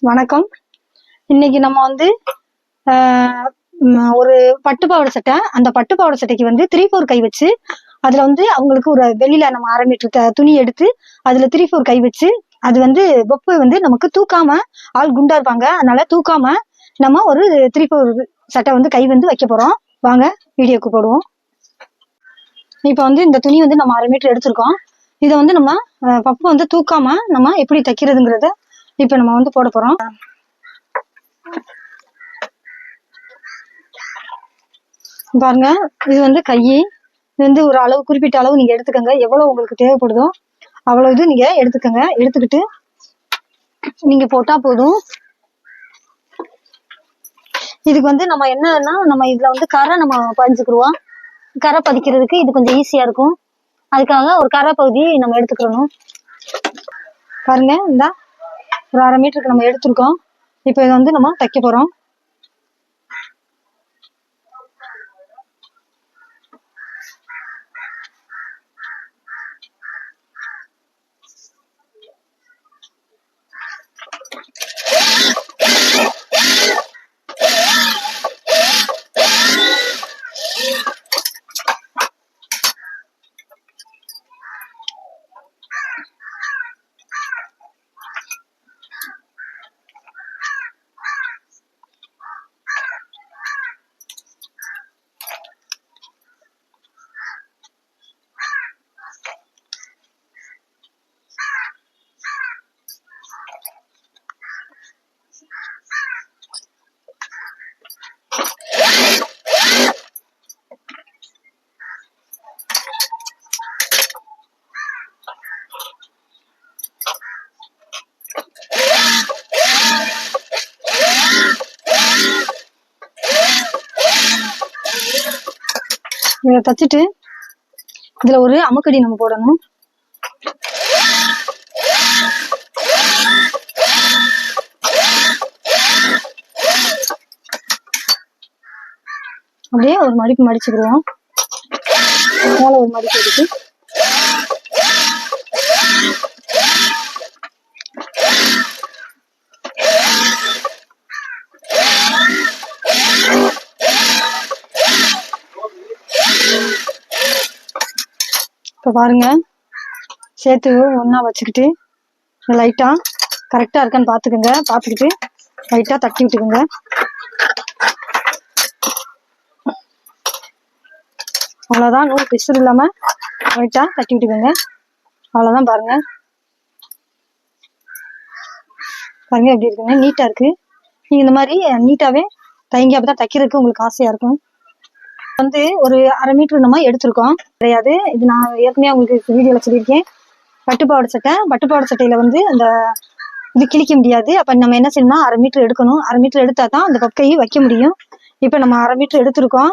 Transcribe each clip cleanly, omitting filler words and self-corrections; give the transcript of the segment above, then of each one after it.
வணக்கம். இன்னைக்கு நம்ம வந்து ஒரு பட்டுப்பாவாடை சட்டை, அந்த பட்டுப்பாவாடை சட்டைக்கு வந்து 3/4 கை வச்சு அதுல வந்து அவங்களுக்கு ஒரு வெளியில நம்ம 1/2 மீட்டர் துணி எடுத்து அதுல 3/4 கை வச்சு அது வந்து பொப்பு வந்து நமக்கு தூக்காம, ஆள் குண்டா இருப்பாங்க, அதனால தூக்காம நம்ம ஒரு 3/4 சட்டை வந்து கை வந்து வைக்க போறோம். வாங்க வீடியோக்கு போடுவோம். இப்ப வந்து இந்த துணி வந்து நம்ம 1/2 மீட்டர் எடுத்திருக்கோம். இதை வந்து நம்ம பப்பு வந்து தூக்காம நம்ம எப்படி தைக்கிறதுங்கிறத இப்ப நம்ம வந்து போட போறோம். பாருங்க, இது வந்து கை, இது வந்து ஒரு அளவு, குறிப்பிட்ட அளவு நீங்க எடுத்துக்கங்க. எவ்வளவு உங்களுக்கு தேவைப்படுதோ அவ்வளவு இது நீங்க எடுத்துக்கங்க. எடுத்துக்கிட்டு நீங்க போட்டா போதும். இதுக்கு வந்து நம்ம என்னன்னா, நம்ம இதுல வந்து கரை நம்ம பதிஞ்சுக்கிடுவோம். கரை பதிக்கிறதுக்கு இது கொஞ்சம் ஈஸியா இருக்கும். அதுக்காக ஒரு கரை பகுதி நம்ம எடுத்துக்கணும். பாருங்க, இந்த ஒரு 1/2 மீட்டருக்கு நம்ம எடுத்திருக்கோம். இப்ப இதை வந்து நம்ம தைக்க போறோம். இதை தச்சுட்டு இதுல ஒரு அமுக்கடி நம்ம போடணும். அப்படியே ஒரு மடிப்பு மடிச்சுக்கிடுவோம். மேல ஒரு மடிப்பு எடுத்து இப்ப பாருங்க, சேர்த்து ஒன்னா வச்சுக்கிட்டு லைட்டா கரெக்டா இருக்கான்னு பாத்துக்கோங்க. பாத்துக்கிட்டு லைட்டா தட்டி விட்டுக்கோங்க. அவ்வளவுதான், நூறு பிசுறு இல்லாம லைட்டா தட்டி விட்டுக்கோங்க. அவ்வளவுதான். பாருங்க பாருங்க எப்படி இருக்குங்க, நீட்டா இருக்கு. நீங்க இந்த மாதிரி நீட்டாவே தைங்க, அப்பதான் தைக்கிறதுக்கு உங்களுக்கு ஆசையா இருக்கும். வந்து ஒரு 1/2 மீட்டர் நம்ம எடுத்திருக்கோம். கிடையாது, இது நான் ஏற்கனவே உங்களுக்கு வீடியோல சொல்லியிருக்கேன். பட்டுப்பாவாடை சட்டை, பட்டுப்பாவாடை சட்டையில வந்து அந்த இது கிழிக்க முடியாது. அப்ப நம்ம என்ன செய்யணும்னா 1/2 மீட்டர் எடுக்கணும். 1/2 மீட்டர் எடுத்தா தான் அந்த பக்கையை வைக்க முடியும். இப்ப நம்ம 1/2 மீட்டர் எடுத்திருக்கோம்.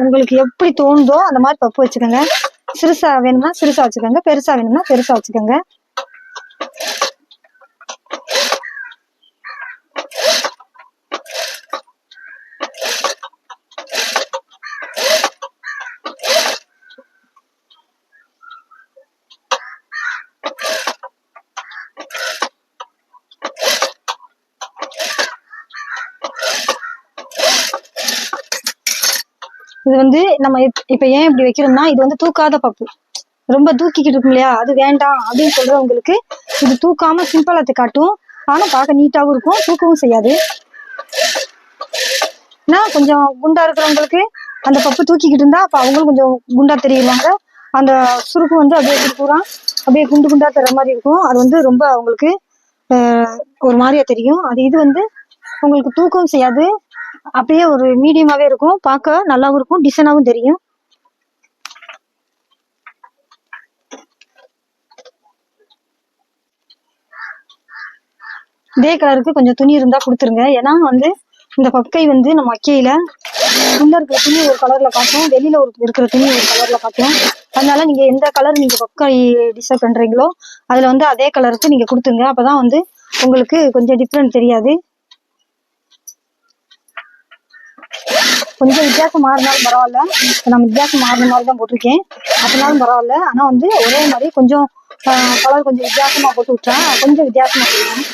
உங்களுக்கு எப்படி தோணுதோ அந்த மாதிரி பப்பு வச்சுக்கோங்க. சிறுசா வேணும்னா சிறுசா வச்சுக்கோங்க, பெருசா வேணும்னா பெருசா வச்சுக்கோங்க. இது வந்து நம்ம இப்ப ஏன் இப்படி வைக்கிறோம்னா, இது வந்து தூக்காத பப்பு. ரொம்ப தூக்கிக்கிட்டு இருக்கும் இல்லையா, அது வேண்டாம் அப்படின்னு சொல்றவங்களுக்கு இது தூக்காம சிம்பிளா காட்டும். ஆனா பார்க்க நீட்டாவும் இருக்கும், தூக்கவும் செய்யாது. கொஞ்சம் குண்டா இருக்கிறவங்களுக்கு அந்த பப்பு தூக்கிக்கிட்டு இருந்தா அப்ப அவங்களும் கொஞ்சம் குண்டா தெரியுவாங்க. அந்த சுருக்கு வந்து அப்படியே பூரா அப்படியே குண்டு குண்டா தர்ற மாதிரி இருக்கும். அது வந்து ரொம்ப அவங்களுக்கு ஒரு மாதிரியா தெரியும். அது இது வந்து உங்களுக்கு தூக்கவும் செய்யாது, அப்படியே ஒரு மீடியமாவே இருக்கும், பார்க்க நல்லாவும் இருக்கும், டிசைனாவும் தெரியும். இதே கலருக்கு கொஞ்சம் துணி இருந்தா கொடுத்துருங்க. ஏன்னா வந்து இந்த பக்கை வந்து நம்ம வைக்கையில உள்ள இருக்கிற துணி ஒரு கலர்ல காட்டும், வெளியில இருக்கிற துணி ஒரு கலர்ல காட்டும். அதனால நீங்க எந்த கலர் நீங்க பக்கை டிசைன் பண்றீங்களோ அதுல வந்து அதே கலருக்கு நீங்க கொடுத்துருங்க. அப்பதான் வந்து உங்களுக்கு கொஞ்சம் டிஃப்ரெண்ட் தெரியாது. கொஞ்சம் வித்தியாசம் மாறினாலும் பரவாயில்ல, நான் வித்தியாசம் மாறின மாதிரி தான் போட்டிருக்கேன், அப்படினாலும் பரவாயில்ல. ஆனா வந்து ஒரே மாதிரி கொஞ்சம் கலர் கொஞ்சம் வித்தியாசமா போட்டு விட்டுறேன். கொஞ்சம் வித்தியாசமா போடுவேன்.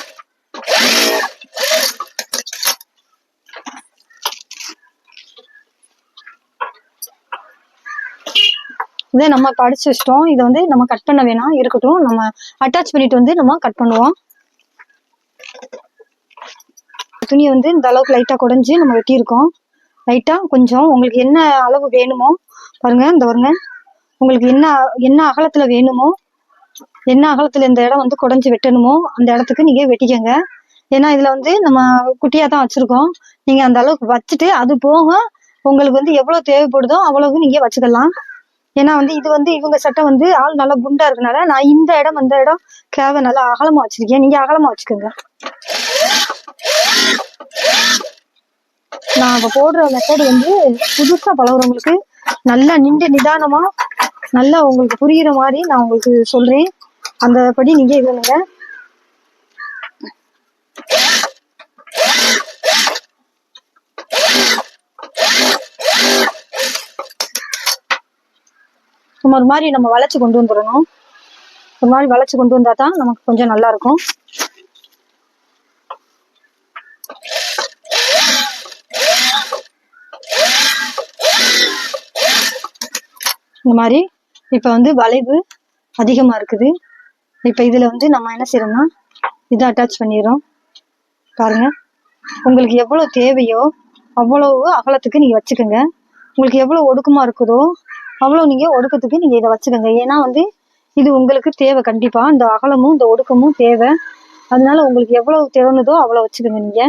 இதே நம்ம படிச்சு வச்சிட்டோம். இதை வந்து நம்ம கட் பண்ண வேணாம், இருக்கட்டும். நம்ம அட்டாச் பண்ணிட்டு வந்து நம்ம கட் பண்ணுவோம். துணியை வந்து இந்த அளவுக்கு லைட்டா குடைஞ்சு நம்ம வெட்டியிருக்கோம். லைட்டா கொஞ்சம் உங்களுக்கு என்ன அளவு வேணுமோ பாருங்க, இந்த பாருங்க, உங்களுக்கு என்ன என்ன அகலத்துல வேணுமோ, என்ன அகலத்துல இந்த இடம் வந்து குடைஞ்சு வெட்டணுமோ அந்த இடத்துக்கு நீங்க வெட்டிக்கங்க. ஏன்னா இதுல வந்து நம்ம குட்டியா தான் வச்சிருக்கோம். நீங்க அந்த அளவுக்கு வச்சுட்டு அது போக உங்களுக்கு வந்து எவ்வளவு தேவைப்படுதோ அவ்வளவு நீங்க வச்சுக்கலாம். ஏன்னா வந்து இது வந்து இவங்க சட்டை வந்து ஆள் நல்லா குண்டா இருக்கனால நான் இந்த இடம் அந்த இடம் கேவை நல்லா அகலமா வச்சிருக்கேன். நீங்க அகலமா வச்சுக்கோங்க. நான் இப்ப போடுற மெத்தட் வந்து புதுசா பழகுறவங்களுக்கு நல்லா நின்று நிதானமா நல்லா உங்களுக்கு புரியுற மாதிரி நான் உங்களுக்கு சொல்றேன். அந்த படி நீங்க இதுங்க. ஒரு மாதிரி நம்ம வளைச்சு கொண்டு வந்துடணும். ஒரு மாதிரி வளைச்சு கொண்டு வந்தா தான் நமக்கு கொஞ்சம் நல்லா இருக்கும். இந்த மாதிரி இப்ப வந்து வளைவு அதிகமா இருக்குது. இப்ப இதுல வந்து நம்ம என்ன செய்யறோம்னா இதை அட்டாச் பண்ணிடுறோம். பாருங்க, உங்களுக்கு எவ்வளவு தேவையோ அவ்வளவு அகலத்துக்கு நீங்க வச்சுக்கோங்க. உங்களுக்கு எவ்வளவு ஒடுக்கமா இருக்குதோ அவ்வளவு நீங்க ஒடுக்கத்துக்கு நீங்க இதை வச்சுக்கோங்க. ஏன்னா வந்து இது உங்களுக்கு தேவை, கண்டிப்பா இந்த அகலமும் இந்த ஒடுக்கமும் தேவை. அதனால உங்களுக்கு எவ்வளவு தேவைன்னதோ அவ்வளவு வச்சுக்கோங்க.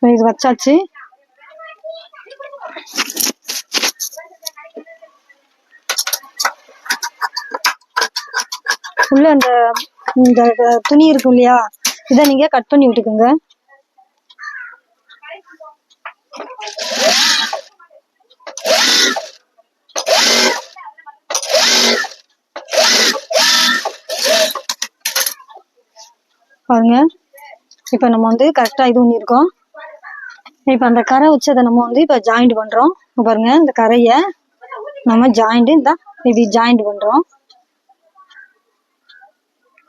நீங்க இது வச்சாச்சு. உள்ள அந்த இந்த துணி இருக்கும் இல்லையா, இதை நீங்க கட் பண்ணி விட்டுக்கோங்க. பாருங்க, இப்ப நம்ம வந்து கரெக்டா இது பண்ணிருக்கோம். இப்ப அந்த கரை வச்சு அதை நம்ம வந்து இப்ப ஜாயிண்ட் பண்றோம். பாருங்க, இந்த கரைய நம்ம ஜாயிண்ட் இந்த இது ஜாயிண்ட் பண்றோம்.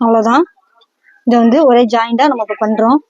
அவ்வளவுதான். இதை வந்து ஒரே ஜாயிண்டா நம்ம இப்ப பண்றோம்.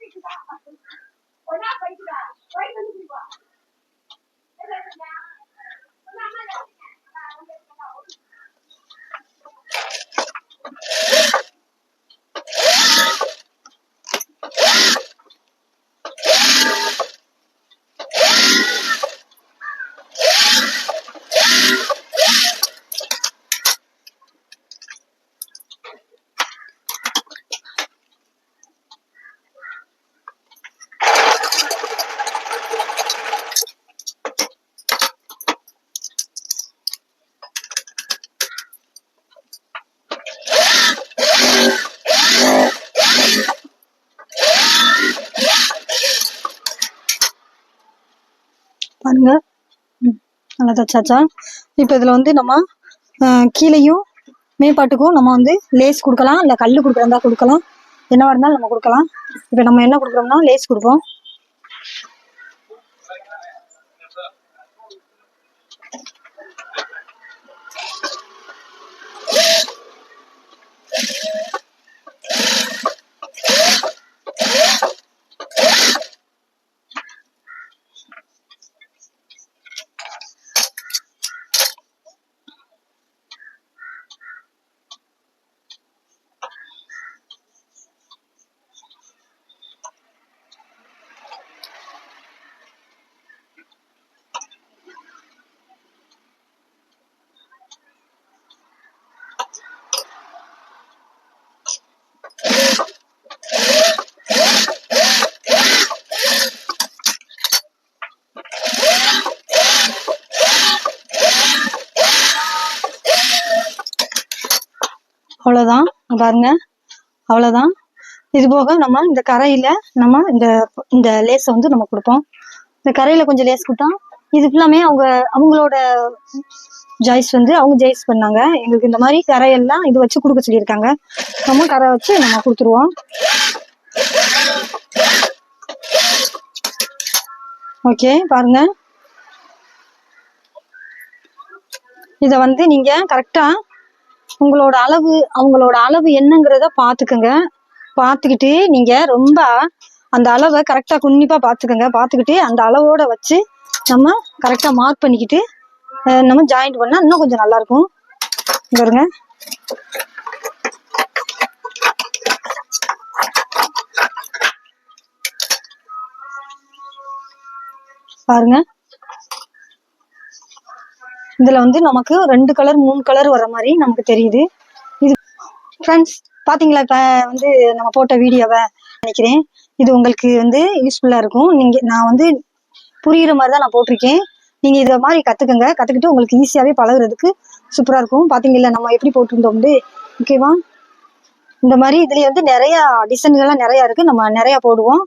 பாருங்க, நல்லா தச்சாச்சா. இப்ப இதுல வந்து நம்ம கீழையும் மேம்பாட்டுக்கும் நம்ம வந்து லேஸ் கொடுக்கலாம், இல்ல கல்லு கொடுக்குறதா கொடுக்கலாம், என்னவா இருந்தாலும் நம்ம கொடுக்கலாம். இப்ப நம்ம என்ன கொடுக்குறோம்னா லேஸ் கொடுப்போம். அவ்வளவுதான். பாருங்க, அவ்வளவுதான். இது போக நம்ம இந்த கரையில நம்ம இந்த லேஸை வந்து நம்ம கொடுப்போம். இந்த கரையில கொஞ்சம் லேஸ் கொடுத்தா இது ஃபுல்லாமே அவங்களோட ஜாய்ஸ் வந்து அவங்க ஜாய்ஸ் பண்ணாங்க. எங்களுக்கு இந்த மாதிரி கரையெல்லாம் இது வச்சு கொடுக்க சொல்லியிருக்காங்க. நம்ம கரை வச்சு நம்ம கொடுத்துருவோம். ஓகே பாருங்க, இதை வந்து நீங்க கரெக்டா உங்களோட அளவு அவங்களோட அளவு என்னங்கிறத பார்த்துக்குங்க. பார்த்துக்கிட்டு நீங்க ரொம்ப அந்த அளவை கரெக்டா குன்னிப்பா பார்த்துக்கோங்க. பார்த்துக்கிட்டு அந்த அளவோட வச்சு நம்ம கரெக்டா மார்க் பண்ணிக்கிட்டு நம்ம ஜாயிண்ட் பண்ணா இன்னும் கொஞ்சம் நல்லா இருக்கும். பாருங்க, பாருங்க இதுல வந்து நமக்கு 2 கலர் 3 கலர் வர மாதிரி நமக்கு தெரியுது. இது ஃப்ரெண்ட்ஸ் பாத்தீங்களா, இப்ப வந்து நம்ம போட்ட வீடியோவை நினைக்கிறேன் இது உங்களுக்கு வந்து யூஸ்ஃபுல்லா இருக்கும். நான் வந்து புரியுற மாதிரி தான் நான் போட்டிருக்கேன். நீங்க இதை மாதிரி கத்துக்கங்க. கத்துக்கிட்டு உங்களுக்கு ஈஸியாவே பழகுறதுக்கு சூப்பரா இருக்கும். பாத்தீங்களா நம்ம எப்படி போட்டிருந்தோம்னு. ஓகேவா, இந்த மாதிரி இதுல வந்து நிறைய டிசைன்கள்லாம் நிறைய இருக்கு. நம்ம நிறைய போடுவோம்.